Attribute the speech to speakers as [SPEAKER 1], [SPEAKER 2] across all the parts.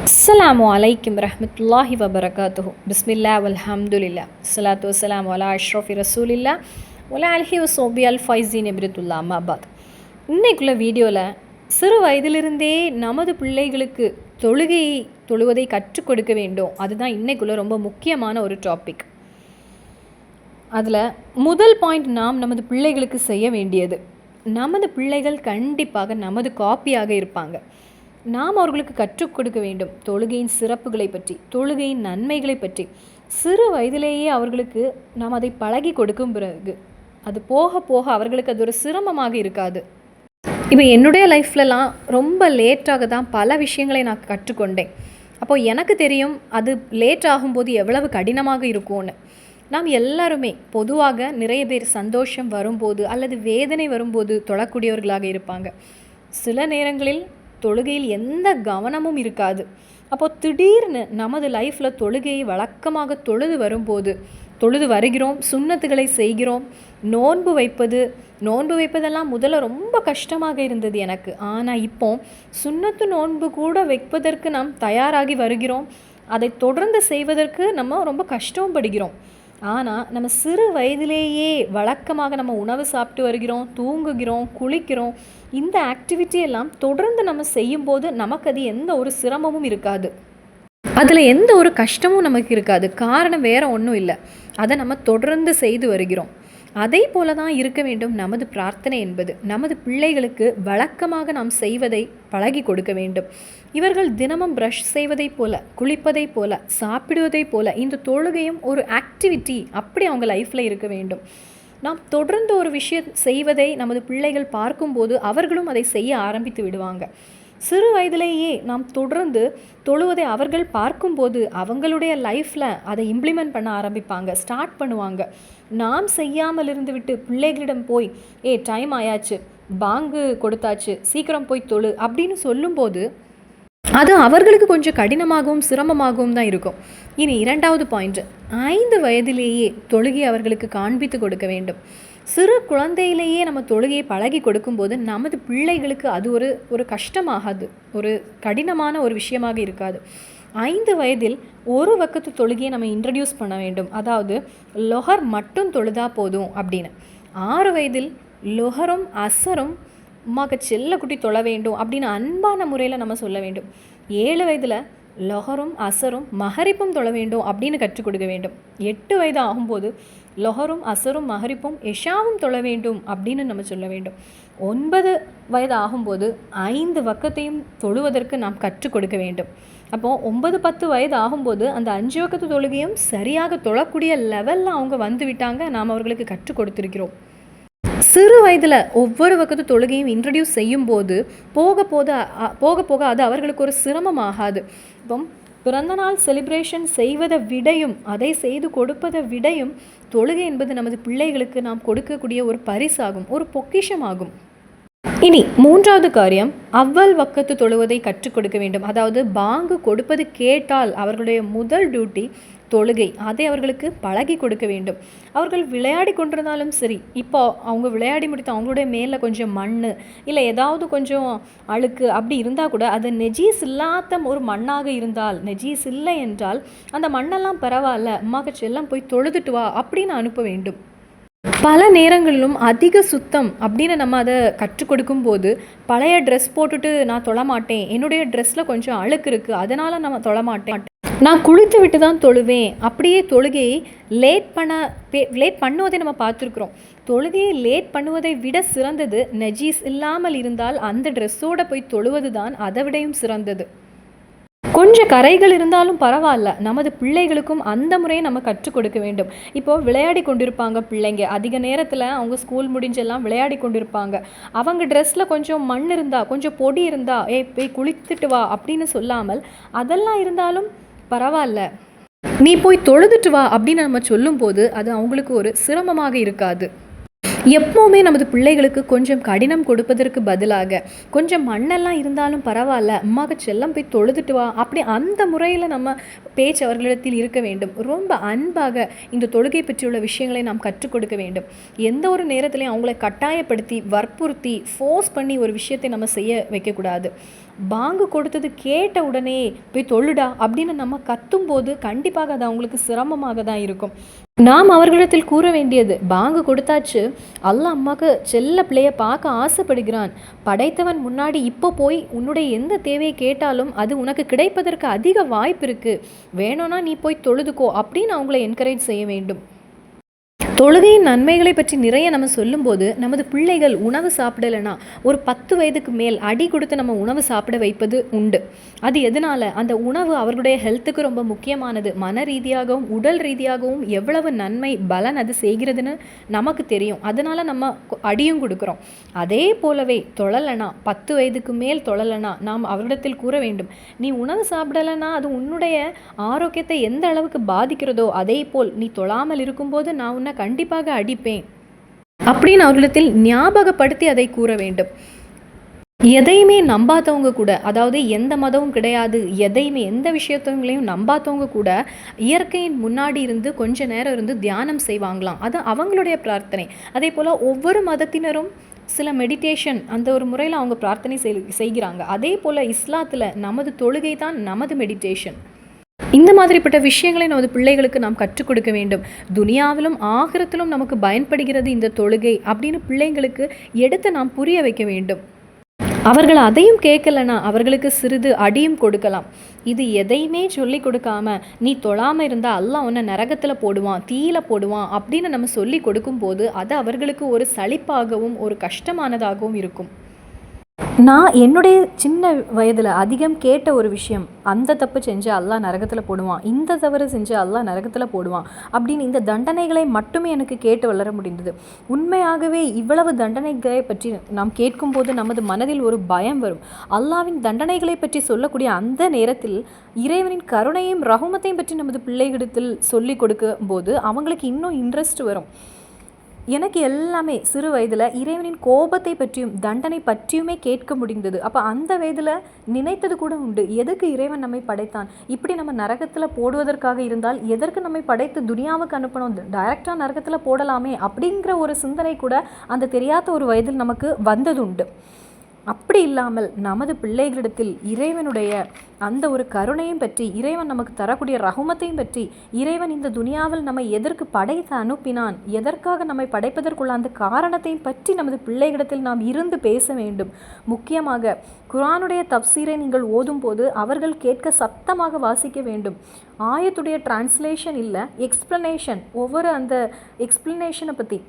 [SPEAKER 1] அஸ்ஸலாமு அலைக்கும் ரஹ்மத்துல்லாஹி வபரகாத்துஹு. பிஸ்மில்லா வல்ஹம்துலில்லா ஸலாத்து வஸ்ஸலாமு அலா அஷ்ரஃபி ரசூலில்லா வலா அலிஹி வஸோபி அல் ஃபைஸீன் இப்ரத்துல்லா அம்மாபாத். இன்னைக்குள்ள வீடியோவில் சிறு வயதிலிருந்தே நமது பிள்ளைகளுக்கு தொழுவதை கற்றுக் கொடுக்க வேண்டும். அதுதான் இன்னைக்குள்ள ரொம்ப முக்கியமான ஒரு டாபிக். அதில் முதல் பாயிண்ட், நாம் நமது பிள்ளைகளுக்கு செய்ய வேண்டியது, நமது பிள்ளைகள் கண்டிப்பாக நமது காப்பியாக இருப்பாங்க. நாம் அவர்களுக்கு கற்றுக் கொடுக்க வேண்டும் தொழுகையின் சிறப்புகளை பற்றி, தொழுகையின் நன்மைகளை பற்றி. சிறு வயதிலேயே அவர்களுக்கு நாம் அதை பழகி கொடுக்கும் பிறகு அது போக போக அவர்களுக்கு அது ஒரு சிரமமாக இருக்காது. இப்போ என்னுடைய லைஃப்லலாம் ரொம்ப லேட்டாக தான் பல விஷயங்களை நான் கற்றுக்கொண்டேன். அப்போது எனக்கு தெரியும் அது லேட் ஆகும்போது எவ்வளவு கடினமாக இருக்கும்னு. நாம் எல்லாருமே பொதுவாக நிறைய பேர் சந்தோஷம் வரும்போது அல்லது வேதனை வரும்போது தொழக்கூடியவர்களாக இருப்பாங்க. சில நேரங்களில் தொழுகையில் எந்த கவனமும் இருக்காது. அப்போது திடீர்னு நமது லைஃப்பில் தொழுகையை வழக்கமாக தொழுது வருகிறோம், சுன்னத்துகளை செய்கிறோம், நோன்பு வைப்பதெல்லாம் முதல்ல ரொம்ப கஷ்டமாக இருந்தது எனக்கு. ஆனால் இப்போ சுன்னத்து நோன்பு கூட வைப்பதற்கு நாம் தயாராகி வருகிறோம். அதை தொடர்ந்து செய்வதற்கு நம்ம ரொம்ப கஷ்டப்படுகிறோம். ஆனால் நம்ம சிறு வயதிலேயே வழக்கமாக நம்ம உணவு சாப்பிட்டு வருகிறோம், தூங்குகிறோம், குளிக்கிறோம். இந்த ஆக்டிவிட்டி எல்லாம் தொடர்ந்து நம்ம செய்யும்போது நமக்கு அது எந்த ஒரு சிரமமும் இருக்காது, அதில் எந்த ஒரு கஷ்டமும் நமக்கு இருக்காது. காரணம் வேறு ஒன்றும் இல்லை, அதை நம்ம தொடர்ந்து செய்து வருகிறோம். அதே போல தான் இருக்க வேண்டும் நமது பிரார்த்தனை என்பது. நமது பிள்ளைகளுக்கு வழக்கமாக நாம் செய்வதை பழகி கொடுக்க வேண்டும். இவர்கள் தினமும் ப்ரஷ் செய்வதைப் போல, குளிப்பதைப் போல, சாப்பிடுவதைப் போல இந்த தொழுகையும் ஒரு ஆக்டிவிட்டி அப்படி அவங்க லைஃப்பில் இருக்க வேண்டும். நாம் தொடர்ந்து ஒரு விஷயம் செய்வதை நமது பிள்ளைகள் பார்க்கும்போது அவர்களும் அதை செய்ய ஆரம்பித்து விடுவாங்க. சிறு வயதிலேயே நாம் தொடர்ந்து தொழுவதை அவர்கள் பார்க்கும்போது அவங்களுடைய லைஃப்பில் அதை இம்ப்ளிமெண்ட் பண்ண ஆரம்பிப்பாங்க, ஸ்டார்ட் பண்ணுவாங்க. நாம் செய்யாமல் இருந்து விட்டு பிள்ளைகளிடம் போய் டைம் ஆயாச்சு, பாங்கு கொடுத்தாச்சு, சீக்கிரம் போய் தொழு அப்படின்னு சொல்லும்போது அது அவர்களுக்கு கொஞ்சம் கடினமாகவும் சிரமமாகவும் தான் இருக்கும். இனி இரண்டாவது பாயிண்ட், 5 வயதிலேயே தொழுகை அவர்களுக்கு காண்பித்து கொடுக்க வேண்டும். சிறு குழந்தையிலேயே நம்ம தொழுகையை பழகி கொடுக்கும்போது நமது பிள்ளைகளுக்கு அது ஒரு கஷ்டமாகாது, ஒரு கடினமான ஒரு விஷயமாக இருக்காது. 5 வயதில் ஒரு வக்கத்து தொழுகையை நம்ம இன்ட்ரடியூஸ் பண்ண வேண்டும். அதாவது லொஹர் மட்டும் தொழுதா போதும் அப்படின்னு. 6 வயதில் லொஹரும் அசரும் அம்மாக்கு செல்லக்குட்டி தொழ வேண்டும் அப்படின்னு அன்பான முறையில் நம்ம சொல்ல வேண்டும். 7 வயதில் லொஹரும் அசரும் மஹரிப்பும் தொழ வேண்டும் அப்படின்னு கற்றுக் கொடுக்க வேண்டும். 8 வயது ஆகும்போது லொஹரும் அசரும் மஹரிப்பும் எஷாவும் தொழ வேண்டும் அப்படின்னு நம்ம சொல்ல வேண்டும். 9 வயது ஆகும்போது 5 வக்கத்தையும் தொழுவதற்கு நாம் கற்றுக் கொடுக்க வேண்டும். அப்போது 9, 10 வயது ஆகும்போது அந்த 5 வக்கத்து தொழுகையும் சரியாக தொழக்கூடிய லெவலில் அவங்க வந்து விட்டாங்க. நாம் அவர்களுக்கு கற்றுக் கொடுத்துருக்கிறோம். சிறு வயதில் ஒவ்வொரு வக்கத்து தொழுகையும் இன்ட்ரடியூஸ் செய்யும்போது போக போக அது அவர்களுக்கு ஒரு சிரமமாகாது. இப்போ பிறந்தநாள் செலிப்ரேஷன் செய்வதை விடையும், அதை செய்து கொடுப்பதை விடையும் தொழுகை என்பது நமது பிள்ளைகளுக்கு நாம் கொடுக்கக்கூடிய ஒரு பரிசாகும், ஒரு பொக்கிஷமாகும். இனி 3வது காரியம், அவ்வல் வக்கத்து தொழுவதை கற்றுக் கொடுக்க வேண்டும். அதாவது பாங்கு கொடுப்பது கேட்டால் அவர்களுடைய முதல் டியூட்டி தொழுகை, அதை அவர்களுக்கு பழகி கொடுக்க வேண்டும். அவர்கள் விளையாடி கொண்டிருந்தாலும் சரி, இப்போ அவங்க விளையாடி முடித்து அவங்களுடைய மேலே கொஞ்சம் மண் இல்லை ஏதாவது கொஞ்சம் அழுக்கு அப்படி இருந்தால் கூட அது நெஜீஸ் இல்லாத ஒரு மண்ணாக இருந்தால், நெஜீஸ் இல்லை என்றால் அந்த மண்ணெல்லாம் பரவாயில்ல, அம்மாக்கு செல்லம் போய் தொழுதுட்டு வா அப்படின்னு அனுப்ப வேண்டும். பல நேரங்களிலும் அதிக சுத்தம் அப்படின்னு நம்ம அதை கற்றுக் கொடுக்கும்போது பழைய ட்ரெஸ் போட்டுட்டு நான் தொழமாட்டேன், என்னுடைய ட்ரெஸ்ஸில் கொஞ்சம் அழுக்கு இருக்குது அதனால் நம்ம தொழமாட்டேன், நான் குளித்து விட்டு தான் தொழுவேன், அப்படியே தொழுகையை லேட் பண்ணுவதை நம்ம பார்த்துருக்குறோம். தொழுகையை லேட் பண்ணுவதை விட சிறந்தது நஜீஸ் இல்லாமல் இருந்தால் அந்த ட்ரெஸ்ஸோடு போய் தொழுவது தான் அதை விடையும் சிறந்தது. கொஞ்சம் கரைகள் இருந்தாலும் பரவாயில்ல, நமது பிள்ளைகளுக்கும் அந்த முறையை நம்ம கற்றுக் கொடுக்க வேண்டும். இப்போது விளையாடி கொண்டிருப்பாங்க பிள்ளைங்க, அதிக நேரத்தில் அவங்க ஸ்கூல் முடிஞ்செல்லாம் விளையாடி கொண்டிருப்பாங்க. அவங்க ட்ரெஸ்ஸில் கொஞ்சம் மண் இருந்தால், கொஞ்சம் பொடி இருந்தால் போய் குளித்துட்டு வா அப்படின்னு சொல்லாமல், அதெல்லாம் இருந்தாலும் பரவாயில்ல நீ போய் தொழுதுட்டு வா அப்படின்னு நம்ம சொல்லும்போது அது அவங்களுக்கு ஒரு சிரமமாக இருக்காது. எப்போவுமே நமது பிள்ளைகளுக்கு கொஞ்சம் கடினம் கொடுப்பதற்கு பதிலாக கொஞ்சம் மண்ணெல்லாம் இருந்தாலும் பரவாயில்ல, அம்மாவுக்கு செல்லம் போய் தொழுதுட்டு வா அப்படி அந்த முறையில் நம்ம பேச்சு அவர்களிடத்தில் இருக்க வேண்டும். ரொம்ப அன்பாக இந்த தொழுகை பற்றியுள்ள விஷயங்களை நாம் கற்றுக் கொடுக்க வேண்டும். எந்த ஒரு நேரத்திலையும் அவங்களை கட்டாயப்படுத்தி வற்புறுத்தி ஃபோர்ஸ் பண்ணி ஒரு விஷயத்தை நம்ம செய்ய வைக்கக்கூடாது. பாங்கு கொடுத்தது கேட்ட உடனே போய் தொழுடா அப்படின்னு நம்ம கத்தும்போது கண்டிப்பாக அது அவங்களுக்கு சிரமமாக தான் இருக்கும். நாம் அவர்களிடத்தில் கூற வேண்டியது, பாங்கு கொடுத்தாச்சு, அல்லாஹ் அம்மாவுக்கு செல்ல பிள்ளைய பார்க்க ஆசைப்படுகிறான், படைத்தவன் முன்னாடி இப்போ போய் உன்னுடைய எந்த தேவையை கேட்டாலும் அது உனக்கு கிடைப்பதற்கு அதிக வாய்ப்பு இருக்குது, வேணும்னா நீ போய் தொழுதுக்கோ அப்படின்னு அவங்கள என்கரேஜ் செய்ய வேண்டும். தொழுகையின் நன்மைகளை பற்றி நிறைய நம்ம சொல்லும்போது நமது பிள்ளைகள் உணவு சாப்பிடலைன்னா ஒரு 10 வயதுக்கு மேல் அடி கொடுத்து நம்ம உணவு சாப்பிட வைப்பது உண்டு. அது எதனால்? அந்த உணவு அவர்களுடைய ஹெல்த்துக்கு ரொம்ப முக்கியமானது. மன ரீதியாகவும் உடல் ரீதியாகவும் எவ்வளவு நன்மை பலன் அது செய்கிறதுன்னு நமக்கு தெரியும். அதனால் நம்ம அடியும் கொடுக்குறோம். அதே போலவே தொழலைனா 10 வயதுக்கு மேல் தொழலைனா நாம் அவரிடத்தில் கூற வேண்டும், நீ உணவு சாப்பிடலைன்னா அது உன்னுடைய ஆரோக்கியத்தை எந்த அளவுக்கு பாதிக்கிறதோ அதே போல் நீ தொழாமல் இருக்கும்போது நான் உன்னை கண்டிப்பாக அடிப்பேன் அப்படின்னு அவர்களிடத்தில் ஞாபகப்படுத்தி அதை கூற வேண்டும். எதையுமே நம்பாதவங்க கூட, அதாவது எந்த மதமும் கிடையாது, எதையுமே எந்த விஷயத்தவங்களையும் நம்பாதவங்க கூட இயற்கையின் முன்னாடி இருந்து கொஞ்ச நேரம் இருந்து தியானம் செய்வாங்களாம். அது அவங்களுடைய பிரார்த்தனை. அதே போல் ஒவ்வொரு மதத்தினரும் சில மெடிடேஷன் அந்த ஒரு முறையில் அவங்க பிரார்த்தனை செய்கிறாங்க. அதே போல் இஸ்லாத்தில் நமது தொழுகை தான் நமது மெடிடேஷன். இந்த மாதிரிப்பட்ட விஷயங்களை நமது பிள்ளைகளுக்கு நாம் கற்றுக் கொடுக்க வேண்டும். துனியாவிலும் ஆகிரத்திலும் நமக்கு பயன்படுகிறது இந்த தொழுகை அப்படின்னு பிள்ளைங்களுக்கு எடுத்து நாம் புரிய வைக்க வேண்டும். அவர்கள் அதையும் கேட்கலன்னா அவர்களுக்கு சிறிது அடியும் கொடுக்கலாம். இது எதையுமே சொல்லி கொடுக்காம நீ தொழாமல் இருந்தால் அல்லாஹ் உன்னை நரகத்தில் போடுவான், தீயில போடுவான் அப்படின்னு நம்ம சொல்லி கொடுக்கும்போது அது அவர்களுக்கு ஒரு சலிப்பாகவும் ஒரு கஷ்டமானதாகவும் இருக்கும். நான் என்னுடைய சின்ன வயதில் அதிகம் கேட்ட ஒரு விஷயம், அந்த தப்பு செஞ்சு அல்லாஹ் நரகத்தில் போடுவான், இந்த தவறு செஞ்சு அல்லாஹ் நரகத்தில் போடுவான் அப்படின்னு இந்த தண்டனைகளை மட்டுமே எனக்கு கேட்டு வளர முடிந்தது. உண்மையாகவே இவ்வளவு தண்டனைகளை பற்றி நாம் கேட்கும்போது நமது மனதில் ஒரு பயம் வரும். அல்லாஹ்வின் தண்டனைகளை பற்றி சொல்லக்கூடிய அந்த நேரத்தில் இறைவனின் கருணையும் ரஹமத்தையும் பற்றி நமது பிள்ளைகளிடத்தில் சொல்லி கொடுக்கும் போது அவங்களுக்கு இன்னும் இன்ட்ரெஸ்ட் வரும். எனக்கு எல்லாமே சிறு வயதில் இறைவனின் கோபத்தை பற்றியும் தண்டனை பற்றியுமே கேட்க முடிந்தது. அப்போ அந்த வயதில் நினைத்தது கூட உண்டு, எதுக்கு இறைவன் நம்மை படைத்தான், இப்படி நம்ம நரகத்தில் போடுவதற்காக இருந்தால் எதற்கு நம்மை படைத்து துனியாவுக்கு அனுப்பணும், டைரெக்டாக நரகத்தில் போடலாமே அப்படிங்கிற ஒரு சிந்தனை கூட அந்த தெரியாத ஒரு வயதில் நமக்கு வந்தது உண்டு. அப்படி இல்லாமல் நமது பிள்ளைகளிடத்தில் இறைவனுடைய அந்த ஒரு கருணையும் பற்றி, இறைவன் நமக்கு தரக்கூடிய ரஹமத்தையும் பற்றி, இறைவன் இந்த துனியாவில் நம்மை எதற்கு படைத்து அனுப்பினான், எதற்காக நம்மை படைப்பதற்குள்ள அந்த காரணத்தையும் பற்றி நமது பிள்ளைகளிடத்தில் நாம் இருந்து பேச வேண்டும். முக்கியமாக குர்ஆனுடைய தப்சீரை நீங்கள் ஓதும் போது அவர்கள் கேட்க சத்தமாக வாசிக்க வேண்டும். ஆயத்துடைய டிரான்ஸ்லேஷன் இல்லை, எக்ஸ்பிளனேஷன், ஒவ்வொரு அந்த எக்ஸ்பிளனேஷனை பற்றி.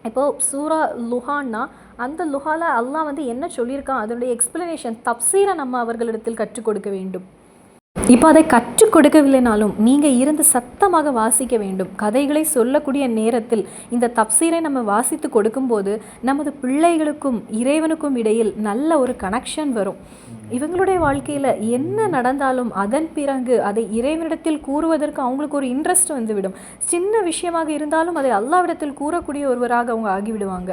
[SPEAKER 1] இப்போது சூரா லுஹான்னா அந்த லுஹால அல்லாஹ் என்ன சொல்லியிருக்கான் அதனுடைய எக்ஸ்பிளனேஷன் தப்சீரை நம்ம அவர்களிடத்தில் கற்றுக் கொடுக்க வேண்டும். இப்போ அதை கற்றுக் கொடுக்கவில்லைனாலும் நீங்கள் இருந்து சத்தமாக வாசிக்க வேண்டும். கதைகளை சொல்லக்கூடிய நேரத்தில் இந்த தப்சீரை நம்ம வாசித்து கொடுக்கும்போது நமது பிள்ளைகளுக்கும் இறைவனுக்கும் இடையில் நல்ல ஒரு கனெக்ஷன் வரும். இவங்களுடைய வாழ்க்கையில் என்ன நடந்தாலும் அதன் பிறகு அதை இறைவனிடத்தில் கூறுவதற்கு அவங்களுக்கு ஒரு இன்ட்ரெஸ்ட் வந்துவிடும். சின்ன விஷயமாக இருந்தாலும் அதை அல்லாஹ்விடத்தில் கூறக்கூடிய ஒருவராக அவங்க ஆகிவிடுவாங்க.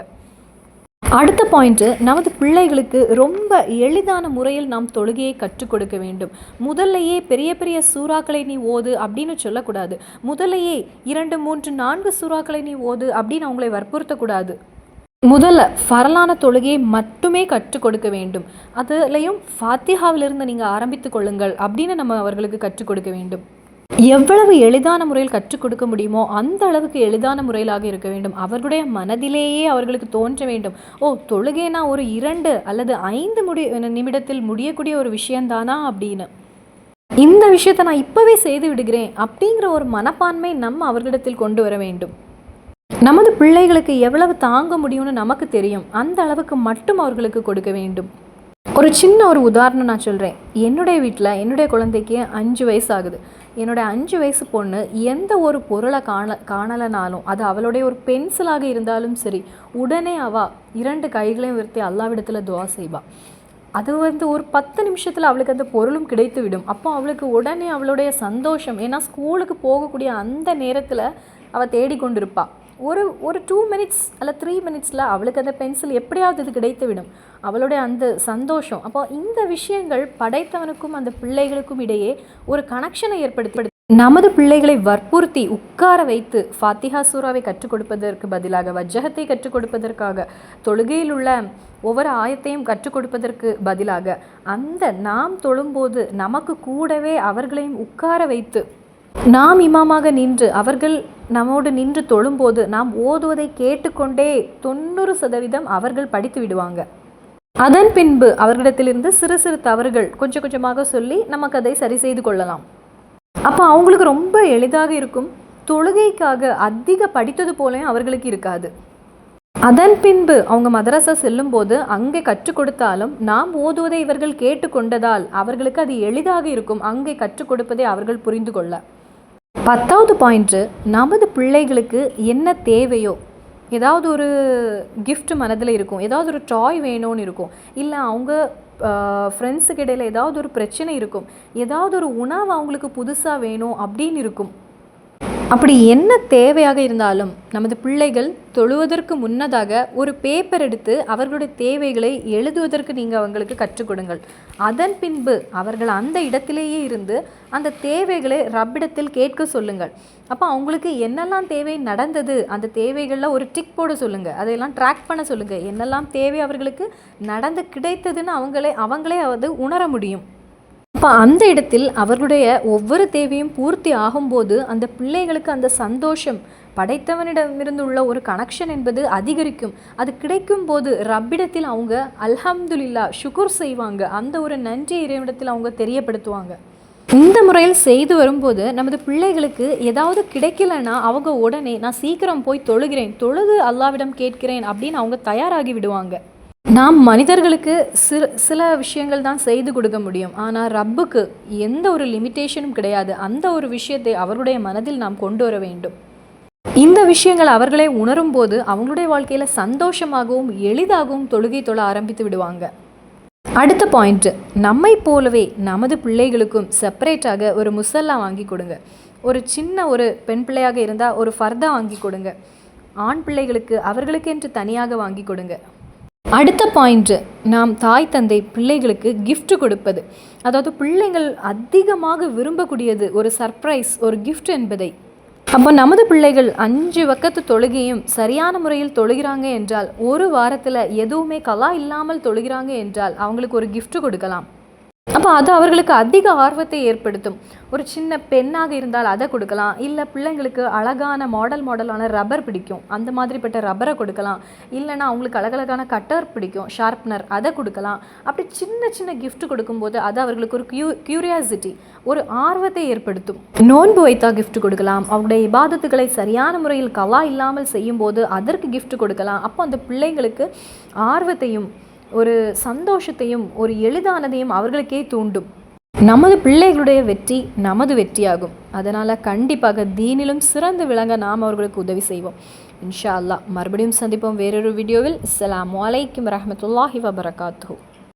[SPEAKER 1] அடுத்த பாயிண்ட்டு, நமது பிள்ளைகளுக்கு ரொம்ப எளிதான முறையில் நாம் தொழுகையை கற்றுக் கொடுக்க வேண்டும். முதல்லையே பெரிய பெரிய சூறாக்களை நீ ஓது அப்படின்னு சொல்லக்கூடாது. முதல்லையே 2, 3, 4 சூறாக்களை நீ ஓது அப்படின்னு அவங்களை வற்புறுத்தக்கூடாது. முதல்ல ஃபரலான தொழுகையை மட்டுமே கற்றுக் கொடுக்க வேண்டும். அதுலேயும் ஃபாத்திஹாவிலிருந்து நீங்கள் ஆரம்பித்து கொள்ளுங்கள் அப்படின்னு நம்ம அவர்களுக்கு கற்றுக் கொடுக்க வேண்டும். எவ்வளவு எளிதான முறையில் கற்றுக் கொடுக்க முடியுமோ அந்த அளவுக்கு எளிதான முறையிலாக இருக்க வேண்டும். அவர்களுடைய மனதிலேயே அவர்களுக்கு தோன்ற வேண்டும், ஓ தொழுகைனா ஒரு 2 அல்லது 5 நிமிடத்தில் முடியக்கூடிய ஒரு விஷயந்தானா அப்படின்னு. இந்த விஷயத்தை நான் இப்போவே செய்து விடுகிறேன் அப்படிங்கிற ஒரு மனப்பான்மை நம்ம அவர்களிடத்தில் கொண்டு வர வேண்டும். நமது பிள்ளைகளுக்கு எவ்வளவு தாங்க முடியும்னு நமக்கு தெரியும், அந்த அளவுக்கு மட்டும் அவர்களுக்கு கொடுக்க வேண்டும். ஒரு சின்ன ஒரு உதாரணம் நான் சொல்கிறேன். என்னுடைய வீட்டில் என்னுடைய குழந்தைக்கு 5 வயசு ஆகுது. என்னுடைய 5 வயசு பொண்ணு எந்த ஒரு பொருளை காணலைனாலும், அது அவளுடைய ஒரு பென்சிலாக இருந்தாலும் சரி, உடனே அவள் 2 கைகளையும் உயர்த்தி அல்லாஹ்விடத்தில் துஆ செய்வாள். அது ஒரு 10 நிமிஷத்தில் அவளுக்கு அந்த பொருளும் கிடைத்து விடும். அப்போ அவளுக்கு உடனே அவளுடைய சந்தோஷம், ஏன்னா ஸ்கூலுக்கு போகக்கூடிய அந்த நேரத்தில் அவள் தேடிக்கொண்டிருப்பாள். ஒரு 2 மினிட்ஸ் அல்ல 3 மினிட்ஸில் அவளுக்கு அந்த பென்சில் எப்படியாவது இது கிடைத்து விடும். அவளுடைய அந்த சந்தோஷம். அப்போ இந்த விஷயங்கள் படைத்தவனுக்கும் அந்த பிள்ளைகளுக்கும் இடையே ஒரு கனெக்ஷனை ஏற்படுத்தி நமது பிள்ளைகளை வற்புறுத்தி உட்கார வைத்து ஃபாத்திஹா சூராவை கற்றுக் கொடுப்பதற்கு பதிலாக, வஜ்ஜகத்தை கற்றுக் கொடுப்பதற்காக, தொழுகையில் உள்ள ஒவ்வொரு ஆயத்தையும் கற்றுக் கொடுப்பதற்கு பதிலாக, அந்த நாம் தொழும்போது நமக்கு கூடவே அவர்களையும் உட்கார வைத்து நாம் இமாமாக நின்று அவர்கள் நம்மோடு நின்று தொழும்போது நாம் ஓதுவதை கேட்டுக்கொண்டே 90% அவர்கள் படித்து விடுவாங்க. அதன் பின்பு அவர்களிடத்திலிருந்து சிறு சிறு தவறுகள் கொஞ்சம் கொஞ்சமாக சொல்லி நமக்கு அதை சரி செய்து கொள்ளலாம். அப்போ அவங்களுக்கு ரொம்ப எளிதாக இருக்கும். தொழுகைக்காக அதிக படித்தது போலையும் அவர்களுக்கு இருக்காது. அதன் பின்பு அவங்க மதரசா செல்லும்போது அங்கே கற்றுக் கொடுத்தாலும் நாம் ஓதுவதை இவர்கள் கேட்டுக்கொண்டதால் அவர்களுக்கு அது எளிதாக இருக்கும் அங்கே கற்றுக் கொடுப்பதை அவர்கள் புரிந்து கொள்ள. 10வது பாயிண்ட்டு, நமது பிள்ளைகளுக்கு என்ன தேவையோ, ஏதாவது ஒரு கிஃப்ட் மனதில் இருக்கும், ஏதாவது ஒரு டாய் வேணும்னு இருக்கும், இல்லை அவங்க ஃப்ரெண்ட்ஸுக்கு இடையில் ஏதாவது ஒரு பிரச்சனை இருக்கும், ஏதாவது ஒரு உணவு அவங்களுக்கு புதுசாக வேணும் அப்படின்னு இருக்கும். அப்படி என்ன தேவையாக இருந்தாலும் நமது பிள்ளைகள் தொழுவதற்கு முன்னதாக ஒரு பேப்பர் எடுத்து அவர்களுடைய தேவைகளை எழுதுவதற்கு நீங்கள் அவங்களுக்கு கற்றுக் கொடுங்கள். அதன் பின்பு அவர்கள் அந்த இடத்திலேயே இருந்து அந்த தேவைகளை ரப்பிடத்தில் கேட்க சொல்லுங்கள். அப்போ அவங்களுக்கு என்னெல்லாம் தேவை நடந்தது, அந்த தேவைகளில் ஒரு டிக் போட சொல்லுங்கள், அதையெல்லாம் ட்ராக் பண்ண சொல்லுங்கள். என்னெல்லாம் தேவை அவர்களுக்கு நடந்து கிடைத்ததுன்னு அவங்களே அது உணர முடியும். அப்போ அந்த இடத்தில் அவர்களுடைய ஒவ்வொரு தேவையும் பூர்த்தி ஆகும்போது அந்த பிள்ளைகளுக்கு அந்த சந்தோஷம், படைத்தவனிடமிருந்து உள்ள ஒரு கனெக்ஷன் என்பது அதிகரிக்கும். அது கிடைக்கும் போது ரப்பிடத்தில் அவங்க அல்ஹம்துலில்லா ஷுக்குர் செய்வாங்க. அந்த ஒரு நன்றி இறைவனிடத்தில் அவங்க தெரியப்படுத்துவாங்க. இந்த முறையில் செய்து வரும்போது நமது பிள்ளைகளுக்கு ஏதாவது கிடைக்கலன்னா அவங்க உடனே நான் சீக்கிரம் போய் தொழுகிறேன், தொழுது அல்லாவிடம் கேட்கிறேன் அப்படின்னு அவங்க தயாராகி விடுவாங்க. நாம் மனிதர்களுக்கு சில விஷயங்கள் தான் செய்து கொடுக்க முடியும். ஆனால் ரப்புக்கு எந்த ஒரு லிமிட்டேஷனும் கிடையாது. அந்த ஒரு விஷயத்தை அவர்களுடைய மனதில் நாம் கொண்டு வர வேண்டும். இந்த விஷயங்கள் அவர்களே உணரும் போது அவங்களுடைய வாழ்க்கையில் சந்தோஷமாகவும் எளிதாகவும் தொழுகை தொழ ஆரம்பித்து விடுவாங்க. அடுத்த பாயிண்ட்டு, நம்மை போலவே நமது பிள்ளைகளுக்கும் செப்பரேட்டாக ஒரு முசல்லா வாங்கி கொடுங்க. ஒரு சின்ன ஒரு பெண் பிள்ளையாக இருந்தால் ஒரு ஃபர்தா வாங்கி கொடுங்க. ஆண் பிள்ளைகளுக்கு அவர்களுக்கு என்று தனியாக வாங்கி கொடுங்க. அடுத்த பாயிண்ட்டு, நாம் தாய் தந்தை பிள்ளைகளுக்கு கிஃப்ட் கொடுப்பது. அதாவது பிள்ளைகள் அதிகமாக விரும்பக்கூடியது ஒரு சர்ப்ரைஸ், ஒரு கிஃப்ட் என்பதை. அப்போ நமது பிள்ளைகள் 5 வக்கத்து தொழுகையும் சரியான முறையில் தொழுகிறாங்க என்றால், ஒரு வாரத்தில் எதுவுமே கலா இல்லாமல் தொழுகிறாங்க என்றால் அவங்களுக்கு ஒரு கிஃப்ட் கொடுக்கலாம். அப்போ அது அவர்களுக்கு அதிக ஆர்வத்தை ஏற்படுத்தும். ஒரு சின்ன பெண்ணாக இருந்தால் அதை கொடுக்கலாம். இல்லை பிள்ளைங்களுக்கு அழகான மாடலான ரப்பர் பிடிக்கும், அந்த மாதிரிப்பட்ட ரப்பரை கொடுக்கலாம். இல்லைனா அவங்களுக்கு அழகழகான கட்டர் பிடிக்கும், ஷார்ப்னர், அதை கொடுக்கலாம். அப்படி சின்ன சின்ன கிஃப்ட் கொடுக்கும்போது அது அவர்களுக்கு ஒரு கியூரியாசிட்டி, ஒரு ஆர்வத்தை ஏற்படுத்தும். நோன்பு வைத்தா கிஃப்ட் கொடுக்கலாம். அவங்களுடைய இபாதத்துக்களை சரியான முறையில் கலா இல்லாமல் செய்யும்போது அதற்கு கிஃப்ட் கொடுக்கலாம். அப்போ அந்த பிள்ளைங்களுக்கு ஆர்வத்தையும் ஒரு சந்தோஷத்தையும் ஒரு எளிதானதையும் அவர்களுக்கே தூண்டும். நமது பிள்ளைகளுடைய வெற்றி நமது வெற்றியாகும். அதனால் கண்டிப்பாக தீனிலும் சிறந்து விளங்க நாம் அவர்களுக்கு உதவி செய்வோம். இன்ஷா அல்லாஹ் மறுபடியும் சந்திப்போம் வேறொரு வீடியோவில். அஸ்ஸலாமு அலைக்கும் வரஹ்மத்துல்லாஹி வபரகாத்துஹு.